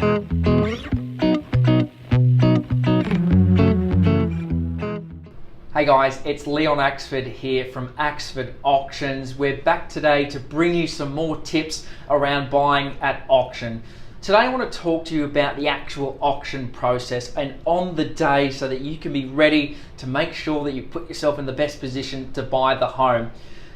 Hey guys, it's Leon Axford here from Axford Auctions. We're back today to bring you some more tips around buying at auction. Today I want to talk to you about the actual auction process and on the day so that you can be ready to make sure that you put yourself in the best position to buy the home.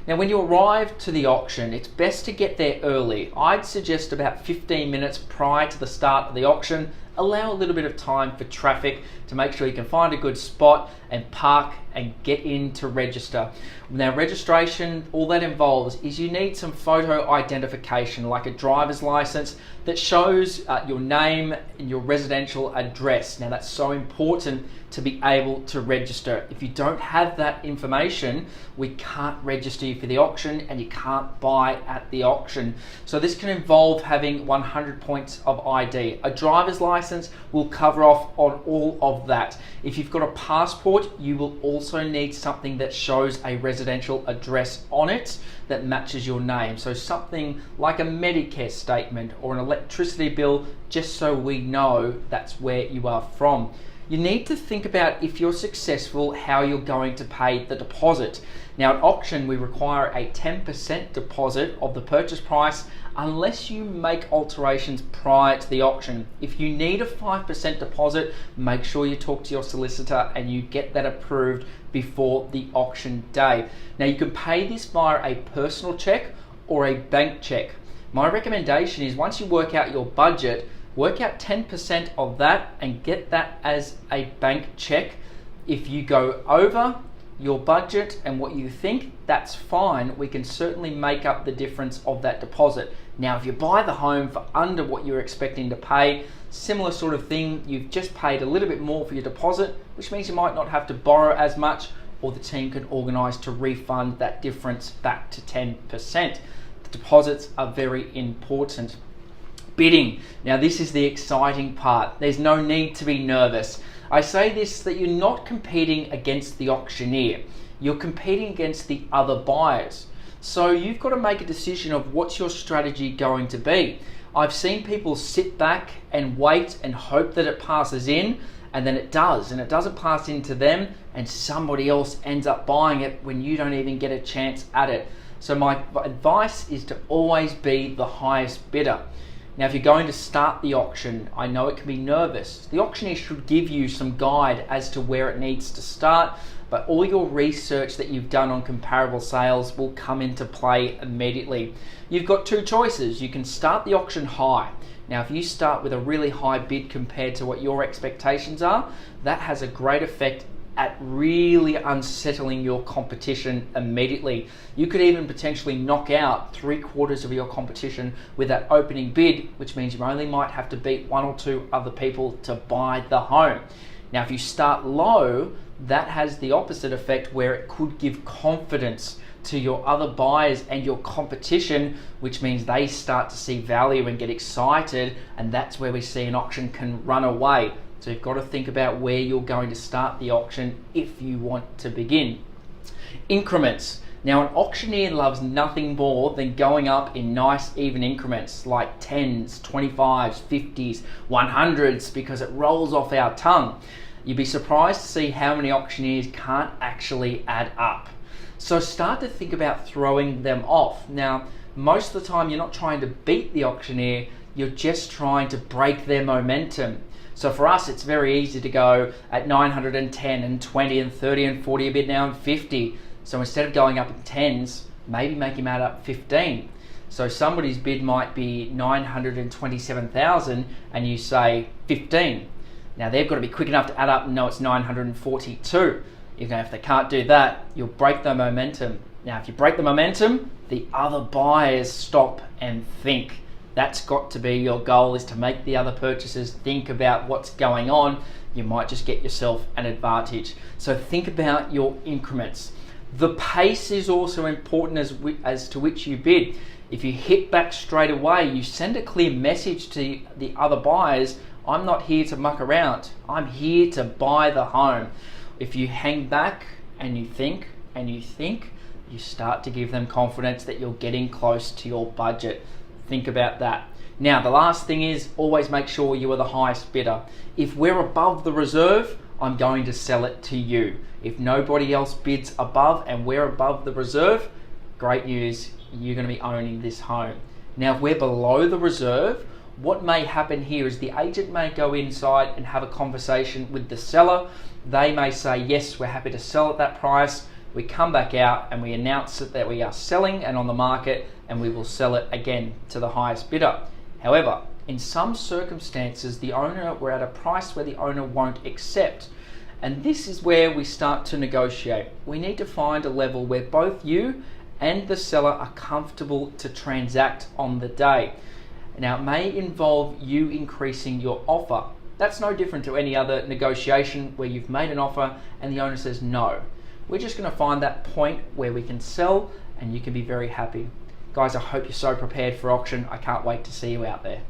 Now when you arrive to the auction, it's best to get there early. I'd suggest about 15 minutes prior to the start of the auction. Allow a little bit of time for traffic to make sure you can find a good spot and park and get in to register. Now registration, all that involves is you need some photo identification like a driver's license that shows your name and your residential address. Now that's so important to be able to register. If you don't have that information, we can't register you for the auction and you can't buy at the auction. So this can involve having 100 points of ID. A driver's license will cover off on all of that. If you've got a passport, you will also need something that shows a residential address on it that matches your name. So something like a Medicare statement or an electricity bill, just so we know that's where you are from. You need to think about, if you're successful, how you're going to pay the deposit. Now at auction, we require a 10% deposit of the purchase price unless you make alterations prior to the auction. If you need a 5% deposit, make sure you talk to your solicitor and you get that approved before the auction day. Now you can pay this via a personal check or a bank check. My recommendation is, once you work out your budget, work out 10% of that and get that as a bank check. If you go over your budget and what you think, that's fine. We can certainly make up the difference of that deposit. Now, if you buy the home for under what you're expecting to pay, similar sort of thing, you've just paid a little bit more for your deposit, which means you might not have to borrow as much, or the team can organise to refund that difference back to 10%. The deposits are very important. Bidding. Now this is the exciting part. There's no need to be nervous. I say this that you're not competing against the auctioneer. You're competing against the other buyers. So you've got to make a decision of what's your strategy going to be. I've seen people sit back and wait and hope that it passes in, and then it does, and it doesn't pass into them, and somebody else ends up buying it when you don't even get a chance at it. So my advice is to always be the highest bidder. Now, if you're going to start the auction, I know it can be nervous. The auctioneer should give you some guide as to where it needs to start, but all your research that you've done on comparable sales will come into play immediately. You've got two choices. You can start the auction high. Now, if you start with a really high bid compared to what your expectations are, that has a great effect at really unsettling your competition immediately. You could even potentially knock out 3/4 of your competition with that opening bid, which means you only might have to beat 1 or 2 other people to buy the home. Now, if you start low, that has the opposite effect, where it could give confidence to your other buyers and your competition, which means they start to see value and get excited, and that's where we see an auction can run away. So you've got to think about where you're going to start the auction if you want to begin. Increments. Now, an auctioneer loves nothing more than going up in nice even increments like 10s, 25s, 50s, 100s, because it rolls off our tongue. You'd be surprised to see how many auctioneers can't actually add up. So start to think about throwing them off. Now, most of the time you're not trying to beat the auctioneer, you're just trying to break their momentum. So for us, it's very easy to go at 910 and 20 and 30 and 40 a bid now and 50. So instead of going up in 10s, maybe make him add up 15. So somebody's bid might be 927,000 and you say 15. Now they've got to be quick enough to add up and know it's 942. If they can't do that, you'll break the momentum. Now if you break the momentum, the other buyers stop and think. That's got to be your goal, is to make the other purchasers think about what's going on. You might just get yourself an advantage. So think about your increments. The pace is also important as to which you bid. If you hit back straight away, you send a clear message to the other buyers, I'm not here to muck around. I'm here to buy the home. If you hang back and you think, you start to give them confidence that you're getting close to your budget. Think about that. Now, the last thing is always make sure you are the highest bidder. If we're above the reserve, I'm going to sell it to you. If nobody else bids above and we're above the reserve, great news, you're going to be owning this home. Now, if we're below the reserve, what may happen here is the agent may go inside and have a conversation with the seller. They may say, yes, we're happy to sell at that price. We come back out and we announce that we are selling and on the market, and we will sell it again to the highest bidder. However, in some circumstances, we're at a price where the owner won't accept. And this is where we start to negotiate. We need to find a level where both you and the seller are comfortable to transact on the day. Now, it may involve you increasing your offer. That's no different to any other negotiation where you've made an offer and the owner says no. We're just going to find that point where we can sell and you can be very happy. Guys, I hope you're so prepared for auction. I can't wait to see you out there.